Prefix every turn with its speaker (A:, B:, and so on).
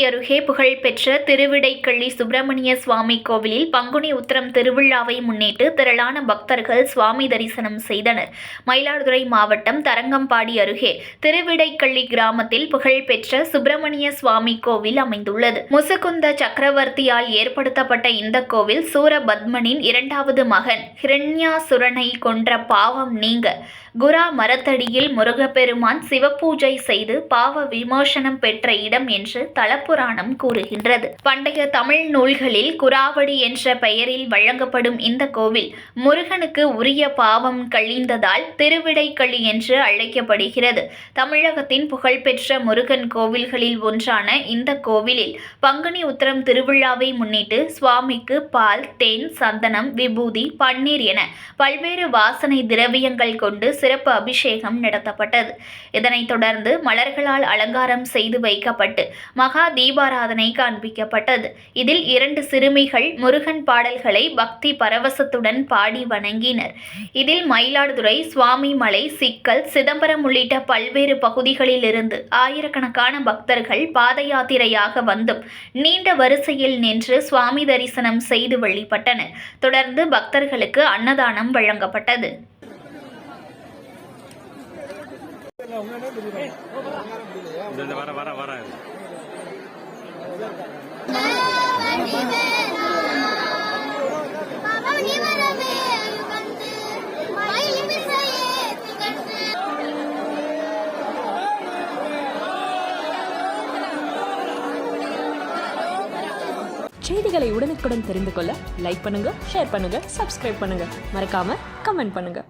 A: அருகே புகழ்பெற்ற திருவிடைக்கள்ளி சுப்பிரமணிய சுவாமி கோவிலில் பங்குனி உத்திரம் திருவிழாவை முன்னிட்டு திரளான பக்தர்கள் சுவாமி தரிசனம் செய்தனர். மயிலாடுதுறை மாவட்டம் தரங்கம்பாடி அருகே திருவிடைக்கள்ளி கிராமத்தில் புகழ்பெற்ற சுப்பிரமணிய சுவாமி கோவில் அமைந்துள்ளது. முசுகுந்த சக்கரவர்த்தியால் ஏற்படுத்தப்பட்ட இந்த கோவில் சூரபத்மனின் இரண்டாவது மகன் ஹிரண்யாசுரனை கொன்ற பாவம் நீங்க குரா மரத்தடியில் முருகப்பெருமான் சிவபூஜை செய்து பாவ விமோசனம் பெற்ற இடம் என்று தலப்புராணம் கூறுகின்றது. பண்டைய தமிழ் நூல்களில் குராவடி என்ற பெயரில் வழங்கப்படும் இந்த கோவில் முருகனுக்கு உரிய பாவம் கழிந்ததால் திருவிடைக்கள்ளி என்று அழைக்கப்படுகிறது. தமிழகத்தின் புகழ்பெற்ற முருகன் கோவில்களில் ஒன்றான இந்த கோவிலில் பங்குனி உத்திரம் திருவிழாவை முன்னிட்டு சுவாமிக்கு பால், தேன், சந்தனம், விபூதி, பன்னீர் என பல்வேறு வாசனை திரவியங்கள் கொண்டு சிறப்பு அபிஷேகம் நடத்தப்பட்டது. இதனைத் தொடர்ந்து மலர்களால் அலங்காரம் செய்து வைக்கப்பட்டு மகா தீபாராதனை காண்பிக்கப்பட்டது. இதில் 2 சிறுமிகள் முருகன் பாடல்களை பக்தி பரவசத்துடன் பாடி வணங்கினர். இதில் மயிலாடுதுறை, சுவாமிமலை, சிக்கல், சிதம்பரம் உள்ளிட்ட பல்வேறு பகுதிகளில் இருந்து ஆயிரக்கணக்கான பக்தர்கள் பாத யாத்திரையாக வந்தும் நீண்ட வரிசையில் நின்று சுவாமி தரிசனம் செய்து வழிபட்டனர். தொடர்ந்து பக்தர்களுக்கு அன்னதானம் வழங்கப்பட்டது.
B: செய்திகளை உடனுக்குடன் தெரிந்து கொள்ள லைக் பண்ணுங்க, ஷேர் பண்ணுங்க, சப்ஸ்கிரைப் பண்ணுங்க, மறக்காம கமெண்ட் பண்ணுங்க.